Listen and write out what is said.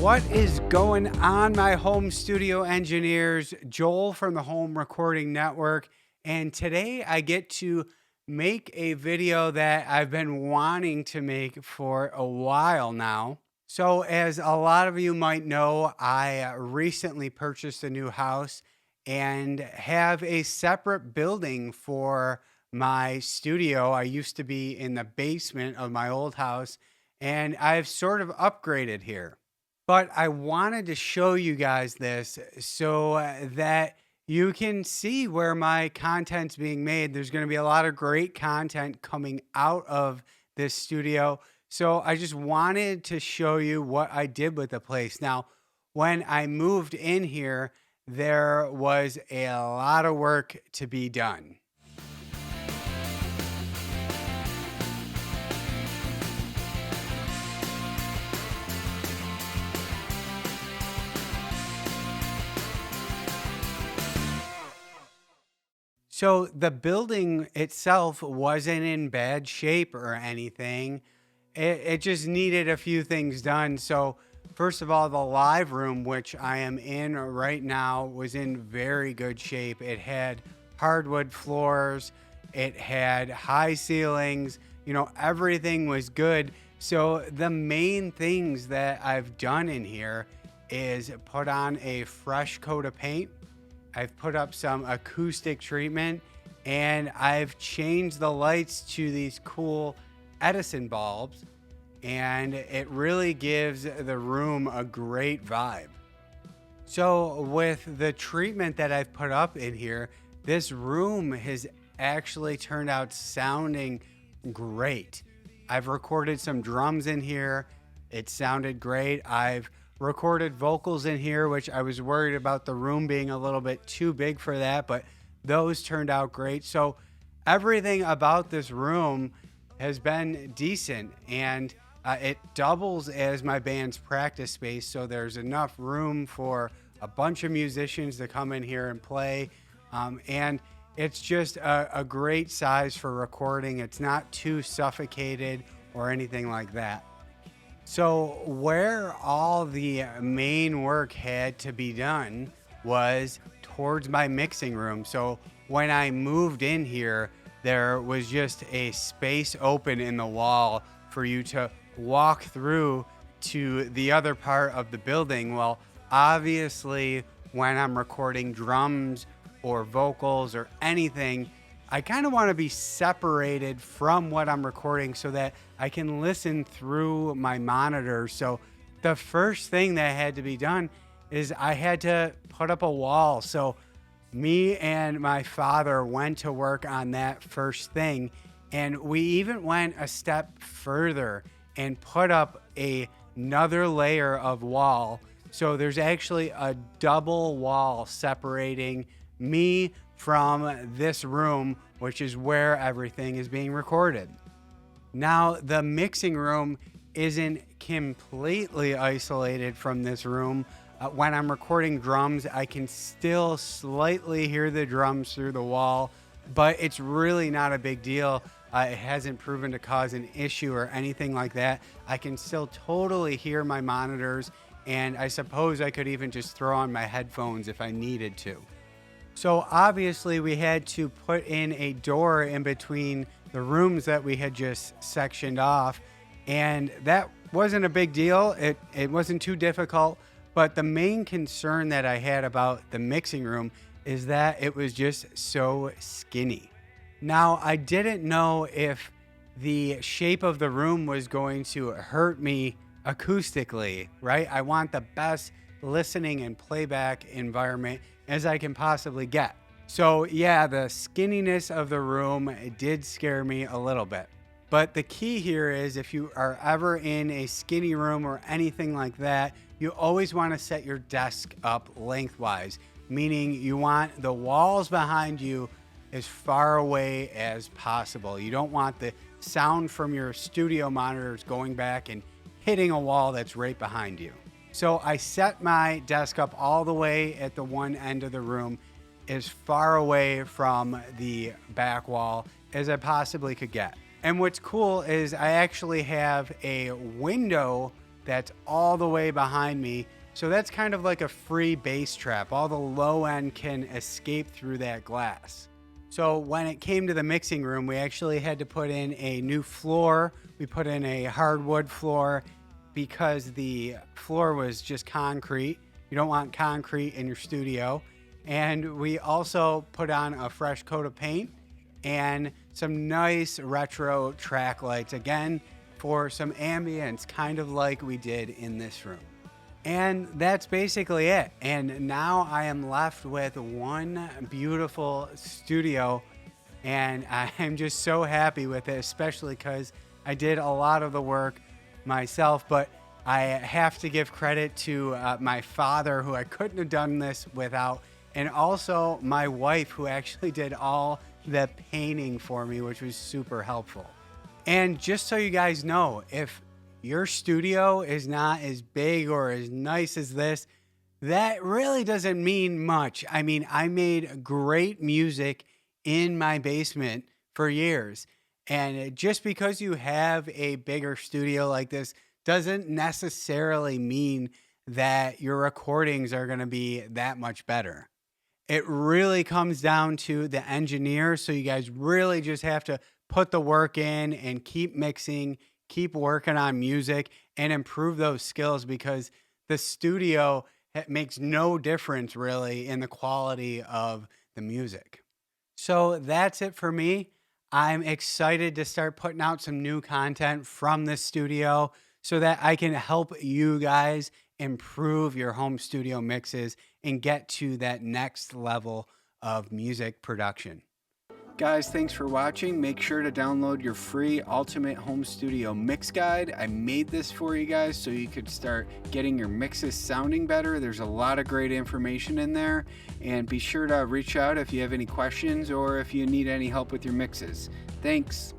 What is going on, my home studio engineers? Joel from the Home Recording Network. And today I get to make a video that I've been wanting to make for a while now. So, as a lot of you might know, I recently purchased a new house and have a separate building for my studio. I used to be in the basement of my old house, and I've sort of upgraded here. But I wanted to show you guys this so that you can see where my content's being made. There's going to be a lot of great content coming out of this studio. So I just wanted to show you what I did with the place. Now, when I moved in here, there was a lot of work to be done. So the building itself wasn't in bad shape or anything. It just needed a few things done. So, first of all, the live room, which I am in right now, was in very good shape. It had hardwood floors, it had high ceilings, everything was good. So, the main things that I've done in here is put on a fresh coat of paint. I've put up some acoustic treatment, and I've changed the lights to these cool Edison bulbs, and it really gives the room a great vibe. So with the treatment that I've put up in here, this room has actually turned out sounding great. I've recorded some drums in here. It sounded great. I've recorded vocals in here, which I was worried about the room being a little bit too big for that, but those turned out great. So everything about this room has been decent, and it doubles as my band's practice space. So there's enough room for a bunch of musicians to come in here and play. And it's just a great size for recording. It's not too suffocated or anything like that. So where all the main work had to be done was towards my mixing room. So when I moved in here, there was just a space open in the wall for you to walk through to the other part of the building. Well, obviously, when I'm recording drums or vocals or anything, I kind of want to be separated from what I'm recording so that I can listen through my monitor. So the first thing that had to be done is I had to put up a wall. So me and my father went to work on that first thing, and we even went a step further and put up another layer of wall. So there's actually a double wall separating me from this room, which is where everything is being recorded. Now, the mixing room isn't completely isolated from this room. When I'm recording drums, I can still slightly hear the drums through the wall, but it's really not a big deal. It hasn't proven to cause an issue or anything like that. I can still totally hear my monitors, and I suppose I could even just throw on my headphones if I needed to. So obviously we had to put in a door in between the rooms that we had just sectioned off, and that wasn't a big deal. It wasn't too difficult, but the main concern that I had about the mixing room is that it was just so skinny. Now, I didn't know if the shape of the room was going to hurt me acoustically, right? I want the best listening and playback environment as I can possibly get. So yeah, the skinniness of the room did scare me a little bit. But the key here is if you are ever in a skinny room or anything like that, you always want to set your desk up lengthwise, meaning you want the walls behind you as far away as possible. You don't want the sound from your studio monitors going back and hitting a wall that's right behind you. So I set my desk up all the way at the one end of the room, as far away from the back wall as I possibly could get. And what's cool is I actually have a window that's all the way behind me. So that's kind of like a free bass trap. All the low end can escape through that glass. So when it came to the mixing room, we actually had to put in a new floor. We put in a hardwood floor because the floor was just concrete. You don't want concrete in your studio. And we also put on a fresh coat of paint and some nice retro track lights, again, for some ambience, kind of like we did in this room. And that's basically it. And now I am left with one beautiful studio, and I'm just so happy with it, especially because I did a lot of the work myself. But I have to give credit to my father, who I couldn't have done this without, and also my wife, who actually did all the painting for me, which was super helpful. And just so you guys know, if your studio is not as big or as nice as this, that really doesn't mean much. I mean, I made great music in my basement for years. And just because you have a bigger studio like this doesn't necessarily mean that your recordings are going to be that much better. It really comes down to the engineer. So you guys really just have to put the work in and keep mixing, keep working on music, and improve those skills, because the studio makes no difference really in the quality of the music. So that's it for me. I'm excited to start putting out some new content from this studio so that I can help you guys improve your home studio mixes and get to that next level of music production. Guys, thanks for watching. Make sure to download your free Ultimate Home Studio Mix Guide. I made this for you guys so you could start getting your mixes sounding better. There's a lot of great information in there. And be sure to reach out if you have any questions or if you need any help with your mixes. Thanks.